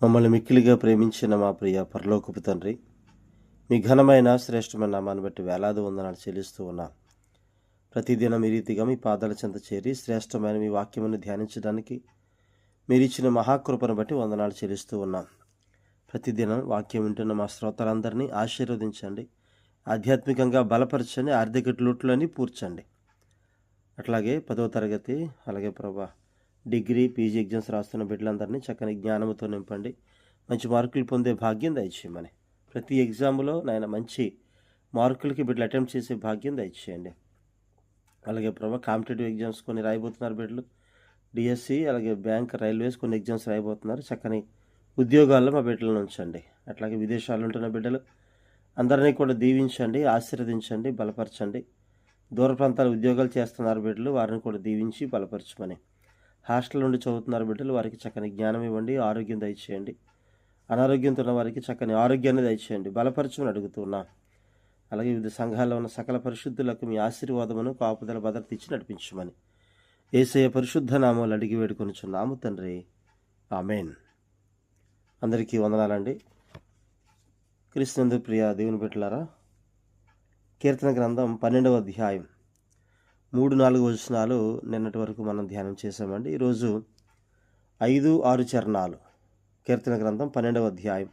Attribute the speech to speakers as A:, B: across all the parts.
A: మమ్మల్ని మిక్కిలిగా ప్రేమించిన మా ప్రియ పరలోకపు తండ్రి, మీ ఘనమైన శ్రేష్టమైన నామాన్ని బట్టి వేలాది వందనాలు చెల్లిస్తూ ఉన్నాం. ప్రతిదినం ఈ రీతిగా మీ పాదాల చెంత చేరి శ్రేష్టమైన మీ వాక్యమును ధ్యానించడానికి మీరిచ్చిన మహాకృపను బట్టి వందనాలు చెల్లిస్తూ ఉన్నాం. ప్రతిదినం వాక్యం వింటున్న మా శ్రోతలందరినీ ఆశీర్వదించండి, ఆధ్యాత్మికంగా బలపరచండి, ఆర్థిక లోట్లని పూడ్చండి. అట్లాగే 10వ తరగతి అలాగే ప్రభా డిగ్రీ పీజీ ఎగ్జామ్స్ రాస్తున్న బిడ్డలందరినీ చక్కని జ్ఞానంతో నింపండి, మంచి మార్కులు పొందే భాగ్యం దయచేయమని. ప్రతి ఎగ్జామ్లో నాయన మంచి మార్కులకి బిడ్డలు అటెంప్ట్ చేసే భాగ్యం దయచేయండి. అలాగే ప్రభా కాంపిటేటివ్ ఎగ్జామ్స్ కొన్ని రాయబోతున్నారు బిడ్డలు, డిఎస్సి అలాగే బ్యాంక్ రైల్వేస్ కొన్ని ఎగ్జామ్స్ రాయబోతున్నారు. చక్కని ఉద్యోగాల్లో మా బిడ్డలను ఉంచండి. అట్లాగే విదేశాల్లో ఉంటున్న బిడ్డలు అందరినీ కూడా దీవించండి, ఆశీర్వదించండి, బలపరచండి. దూర ప్రాంతాల ఉద్యోగాలు చేస్తున్నారు బిడ్డలు, వారిని కూడా దీవించి బలపరచమని. హాస్టల్ నుండి చదువుతున్నారు బిడ్డలు, వారికి చక్కని జ్ఞానం ఇవ్వండి, ఆరోగ్యం దయచేయండి. అనారోగ్యంతో ఉన్న వారికి చక్కని ఆరోగ్యాన్ని దయచేయండి, బలపరచమని అడుగుతున్నా. అలాగే వివిధ సంఘాల్లో ఉన్న సకల పరిశుద్ధులకు మీ ఆశీర్వాదమును కాపుదల భద్రత ఇచ్చి నడిపించమని యేసయ్య పరిశుద్ధ నామాలు అడిగి వేడుకొనుచున్నాము తండ్రి, ఆమేన్. అందరికీ వందనాలండి. క్రీస్తునందు ప్రియ దేవుని బిడ్డలారా, కీర్తన గ్రంథం 12వ అధ్యాయం 3-4 వచనాలు నిన్నటి వరకు మనం ధ్యానం చేసామండి. ఈరోజు 5-6 చరణాలు. కీర్తన గ్రంథం 12వ అధ్యాయం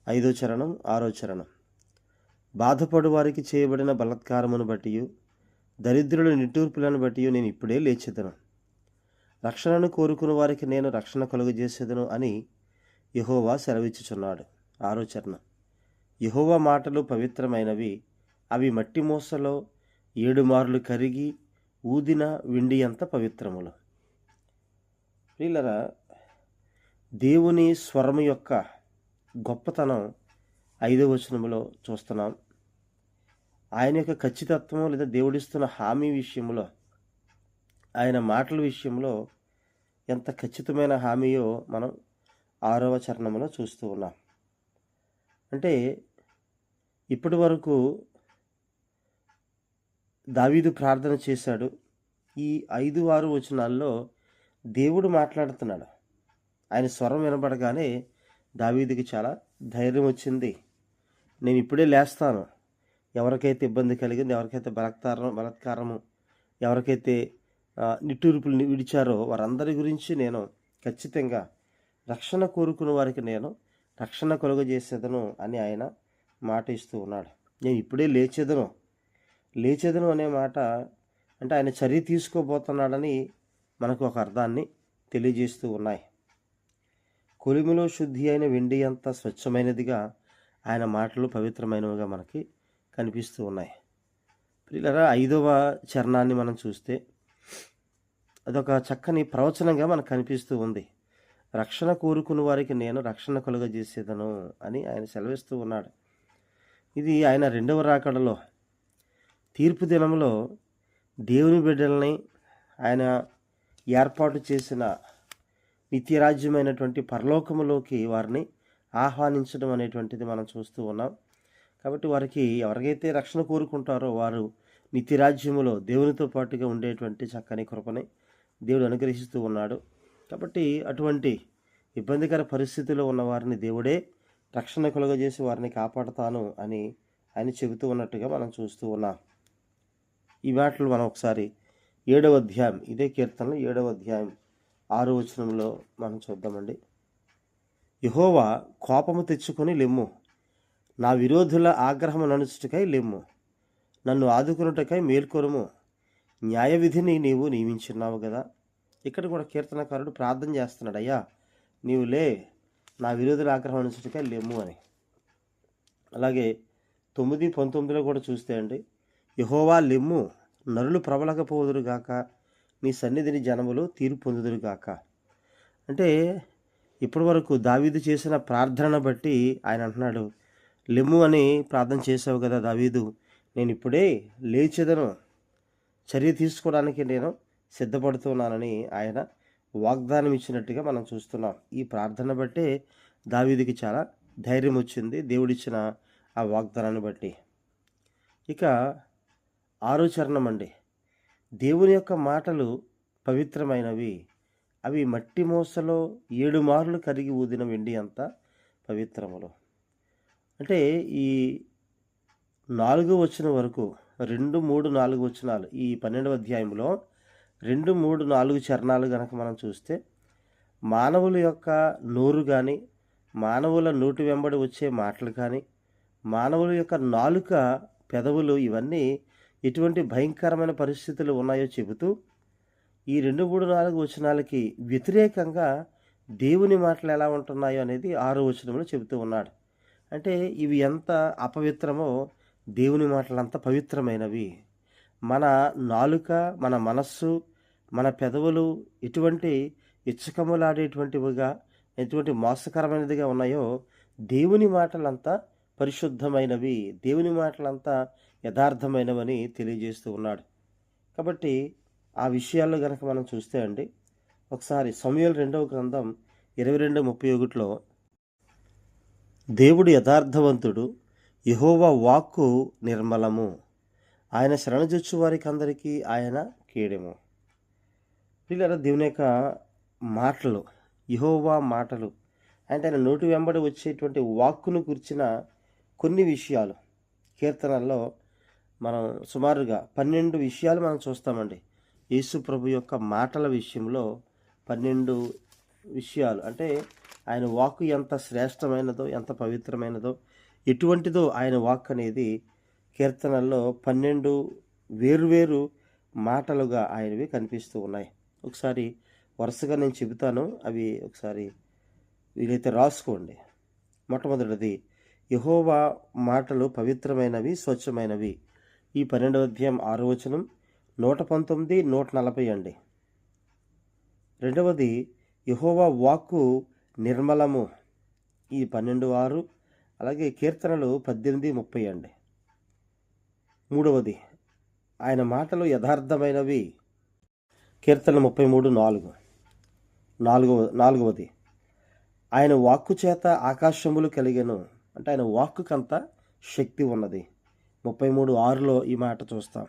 A: 5వ చరణం 6వ చరణం. బాధపడు వారికి చేయబడిన బలాత్కారమును బట్టి, దరిద్రుల నిట్టూర్పులను బట్టి నేను ఇప్పుడే లేచెదను. రక్షణను కోరుకున్న వారికి నేను రక్షణ కలుగజేసేదను అని యెహోవా సెలవిచ్చుచున్నాడు. 6వ చరణం. యెహోవా మాటలు పవిత్రమైనవి, అవి మట్టి మూసలో 7 మార్లు కరిగి ఊదిన వెండి అంత పవిత్రములు. ప్రియులరా, దేవుని స్వరము యొక్క గొప్పతనం 5వ వచనములో చూస్తున్నాం. ఆయన యొక్క ఖచ్చితత్వం లేదా దేవుడిస్తున్న హామీ విషయంలో, ఆయన మాటల విషయంలో ఎంత ఖచ్చితమైన హామీయో మనం 6వ చరణంలో చూస్తూ ఉన్నాం. అంటే ఇప్పటి వరకు దావీదు ప్రార్థన చేశాడు. ఈ 5-6 వచనాల్లో దేవుడు మాట్లాడుతున్నాడు. ఆయన స్వరం వినబడగానే దావీదుకి చాలా ధైర్యం వచ్చింది. నేను ఇప్పుడే లేస్తాను. ఎవరికైతే ఇబ్బంది కలిగింది, ఎవరికైతే బలాత్కారము, ఎవరికైతే నిట్టూర్పులు విడిచారో వారందరి గురించి నేను ఖచ్చితంగా రక్షణ కోరుకున్న వారికి నేను రక్షణ కలుగజేసేదను అని ఆయన మాట ఇస్తూ ఉన్నాడు. నేను ఇప్పుడే లేచేదను అనే మాట అంటే ఆయన చర్య తీసుకోబోతున్నాడని మనకు ఒక అర్థాన్ని తెలియజేస్తూ ఉన్నాయి. కొలిమిలో శుద్ధి అయిన వెండి అంత స్వచ్ఛమైనదిగా ఆయన మాటలు పవిత్రమైనవిగా మనకి కనిపిస్తూ ఉన్నాయి. ప్రియులారా, 5వ చరణాన్ని మనం చూస్తే అదొక చక్కని ప్రవచనంగా మనకు కనిపిస్తూ ఉంది. రక్షణ కోరుకున్న వారికి నేను రక్షణ కలుగజేసేదను అని ఆయన సెలవిస్తూ ఉన్నాడు. ఇది ఆయన 2వ రాకడలో తీర్పు దినంలో దేవుని బిడ్డల్ని ఆయన ఏర్పాటు చేసిన నిత్యరాజ్యమైనటువంటి పరలోకములోకి వారిని ఆహ్వానించడం అనేటువంటిది మనం చూస్తూ ఉన్నాం. కాబట్టి వారికి ఎవరికైతే రక్షణ కోరుకుంటారో వారు నిత్యరాజ్యములో దేవునితో పాటుగా ఉండేటువంటి చక్కని కృపని దేవుడు అనుగ్రహిస్తూ ఉన్నాడు. కాబట్టి అటువంటి ఇబ్బందికర పరిస్థితిలో ఉన్న వారిని దేవుడే రక్షణ కలుగజేసి వారిని కాపాడుతాను అని ఆయన చెబుతూ ఉన్నట్టుగా మనం చూస్తూ ఉన్నాం. ఈ మాటలు మనం ఒకసారి 7వ అధ్యాయం, ఇదే కీర్తనలో 7వ అధ్యాయం 6వ వచనంలో మనం చూద్దామండి. యెహోవా కోపము తెచ్చుకొని లెమ్ము, నా విరోధుల ఆగ్రహము నడుచుటకై లెమ్ము, నన్ను ఆదుకొనుటకై మేల్కొనుము, న్యాయ విధిని నీవు నియమించున్నావు కదా. ఇక్కడ కూడా కీర్తనకారుడు ప్రార్థన చేస్తున్నాడు, అయ్యా నీవు లే, నా విరోధుల ఆగ్రహం నడుచుటకై లెమ్ము అని. అలాగే 9-19లో కూడా చూస్తే అండి, యెహోవా లెమ్ము, నరులు ప్రబలకపోదురుగాక, నీ సన్నిధిని జనములు తీర్పు పొందుదురుగాక. అంటే ఇప్పటి వరకు దావీదు చేసిన ప్రార్థనను బట్టి ఆయన అంటున్నాడు, లెమ్ము అని ప్రార్థన చేసావు కదా దావీదు, నేను ఇప్పుడే లేచెదను, చర్య తీసుకోవడానికి నేను సిద్ధపడుతున్నానని ఆయన వాగ్దానం ఇచ్చినట్టుగా మనం చూస్తున్నాం. ఈ ప్రార్థన బట్టే దావీదుకి చాలా ధైర్యం వచ్చింది, దేవుడిచ్చిన ఆ వాగ్దానాన్ని బట్టి. ఇక 6వ చరణం అండి, దేవుని యొక్క మాటలు పవిత్రమైనవి, అవి మట్టి మూసలో 7 మార్లు కరిగి ఊదిన వెండి అంత పవిత్రములు. అంటే ఈ 4 వచనం వరకు 2, 3, 4 వచనాలు ఈ 12వ అధ్యాయంలో 2, 3, 4 చరణాలు గనక మనం చూస్తే మానవుల యొక్క నోరు కానీ, మానవుల నోటి వెంబడి వచ్చే మాటలు కానీ, మానవుల యొక్క నాలుక, పెదవులు ఇవన్నీ ఎటువంటి భయంకరమైన పరిస్థితులు ఉన్నాయో చెబుతూ ఈ 2, 3, 4 వచనాలకి వ్యతిరేకంగా దేవుని మాటలు ఎలా ఉంటున్నాయో అనేది 6వ వచనంలో చెబుతూ ఉన్నాడు. అంటే ఇవి ఎంత అపవిత్రమో దేవుని మాటలు అంత పవిత్రమైనవి. మన నాలుక, మన మనస్సు, మన పెదవులు ఎటువంటి ఇచ్చకములాడేటువంటివిగా, ఎటువంటి మోసకరమైనదిగా ఉన్నాయో దేవుని మాటలంతా పరిశుద్ధమైనవి, దేవుని మాటలంతా యథార్థమైనవని తెలియజేస్తూ ఉన్నాడు. కాబట్టి ఆ విషయాల్లో గనక మనం చూస్తే అండి, ఒకసారి సమూయేలు 2వ గ్రంథం 22:31లో దేవుడు యథార్థవంతుడు, యెహోవా వాక్కు నిర్మలము, ఆయన శరణుజొచ్చు వారికి అందరికీ ఆయన కేడెము. పిల్లల దేవుని యొక్క మాటలు, యెహోవా మాటలు అంటే ఆయన నోటి వెంబడి వచ్చేటువంటి వాక్కును గురించిన కొన్ని విషయాలు కీర్తనల్లో మనం సుమారుగా 12 విషయాలు మనం చూస్తామండి. యేసు ప్రభు యొక్క మాటల విషయంలో 12 విషయాలు, అంటే ఆయన వాక్కు ఎంత శ్రేష్టమైనదో, ఎంత పవిత్రమైనదో, ఎటువంటిదో ఆయన వాక్ అనేది కీర్తనల్లో 12 వేరువేరు మాటలుగా ఆయనవి కనిపిస్తూ ఉన్నాయి. ఒకసారి వరుసగా నేను చెబుతాను, అవి ఒకసారి వీలైతే రాసుకోండి. మొట్టమొదటిది, యెహోవా మాటలు పవిత్రమైనవి, స్వచ్ఛమైనవి. ఈ 12వ అధ్యాయం 6వ వచనం, 119, 140 అండి. రెండవది, యెహోవా వాక్కు నిర్మలము, ఈ 12:6. అలాగే కీర్తనలు 18:30 అండి. మూడవది, ఆయన మాటలు యథార్థమైనవి, కీర్తన 33:4. నాలుగవది, ఆయన వాక్కు చేత ఆకాశములు కలిగెను, అంటే ఆయన వాక్కుకంత శక్తి ఉన్నది. 33:6లో ఈ మాట చూస్తాం.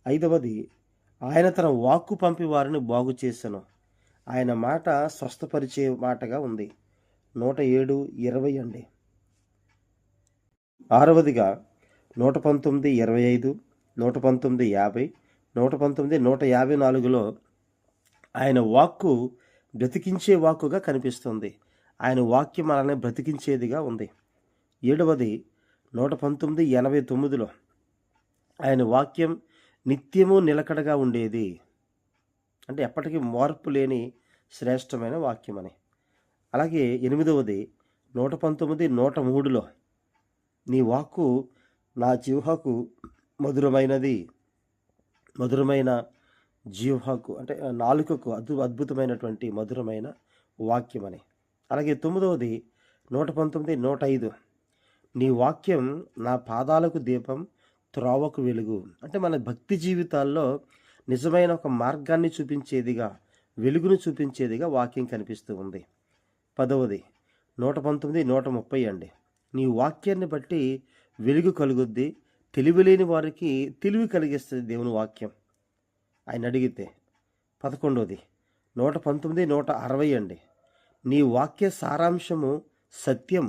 A: ఐదవది, ఆయన తన వాక్కు పంపి వారిని బాగు చేసెను, ఆయన మాట స్వస్థపరిచే మాటగా ఉంది. 107:20 అండి. ఆరవదిగా 119:25, 119:50, 119:154లో ఆయన వాక్కు బ్రతికించే వాక్కుగా కనిపిస్తుంది. ఆయన వాక్యం మనల్ని బ్రతికించేదిగా ఉంది. ఏడవది 119:89లో ఆయన వాక్యం నిత్యము నిలకడగా ఉండేది, అంటే ఎప్పటికీ మార్పు లేని శ్రేష్టమైన వాక్యం అని. అలాగే ఎనిమిదవది 119:103లో నీ వాక్కు నా జిహ్వకు మధురమైనది, మధురమైన జిహ్వకు అంటే నాలుకకు అద్భుతమైనటువంటి మధురమైన వాక్యం అని. అలాగే తొమ్మిదవది 119:105 నీ వాక్యం నా పాదాలకు దీపం, త్రోవకు వెలుగు, అంటే మన భక్తి జీవితాల్లో నిజమైన ఒక మార్గాన్ని చూపించేదిగా, వెలుగును చూపించేదిగా వాక్యం కనిపిస్తూ ఉంది. 10వది 119:130 అండి. నీ వాక్యాన్ని బట్టి వెలుగు కలుగుద్ది, తెలివిలేని వారికి తెలివి కలిగిస్తుంది దేవుని వాక్యం ఆయన అడిగితే. 11వది 119:160 అండి. నీ వాక్య సారాంశము సత్యం,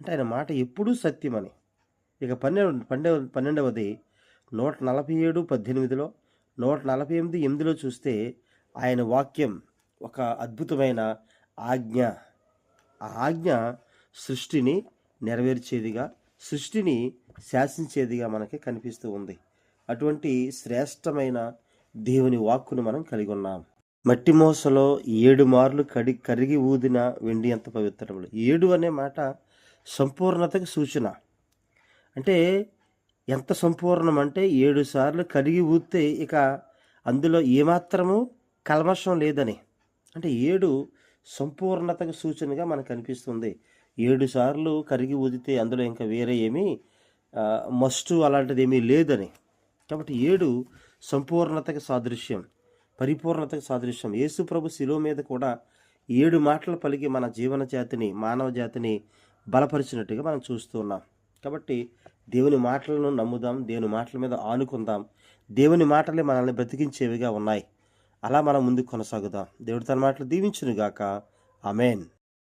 A: అంటే ఆయన మాట ఎప్పుడూ సత్యమని. ఇక 12వది 147:18లో, 148:8లో చూస్తే ఆయన వాక్యం ఒక అద్భుతమైన ఆజ్ఞ. ఆ ఆజ్ఞ సృష్టిని నెరవేర్చేదిగా, సృష్టిని శాసించేదిగా మనకి కనిపిస్తూ ఉంది. అటువంటి శ్రేష్టమైన దేవుని వాక్కును మనం కలిగి ఉన్నాం. మట్టి మోసలో 7 మార్లు కరిగి ఊదిన వెండి ఎంత పవిత్రములు. 7 అనే మాట సంపూర్ణతకు సూచన. అంటే ఎంత సంపూర్ణం అంటే 7 సార్లు కరిగి ఊదితే ఇక అందులో ఏమాత్రము కల్మషం లేదని. అంటే 7 సంపూర్ణతకు సూచనగా మనకు కనిపిస్తుంది. 7 సార్లు కరిగి ఊదితే అందులో ఇంకా వేరే ఏమీ మస్టు అలాంటిది ఏమీ లేదని. కాబట్టి 7 సంపూర్ణతకు సాదృశ్యం, పరిపూర్ణతకు సాదృశ్యం. యేసు ప్రభు శిలువ మీద కూడా 7 మాటలు పలికి మన జీవన జాతిని, మానవ జాతిని బలపరిచినట్టుగా మనం చూస్తూ ఉన్నాం. కాబట్టి దేవుని మాటలను నమ్ముదాం, దేవుని మాటల మీద ఆనుకుందాం. దేవుని మాటలే మనల్ని బ్రతికించేవిగా ఉన్నాయి. అలా మనం ముందుకు కొనసాగుదాం. దేవుడు తన మాటలు దీవించునుగాక. ఆమేన్.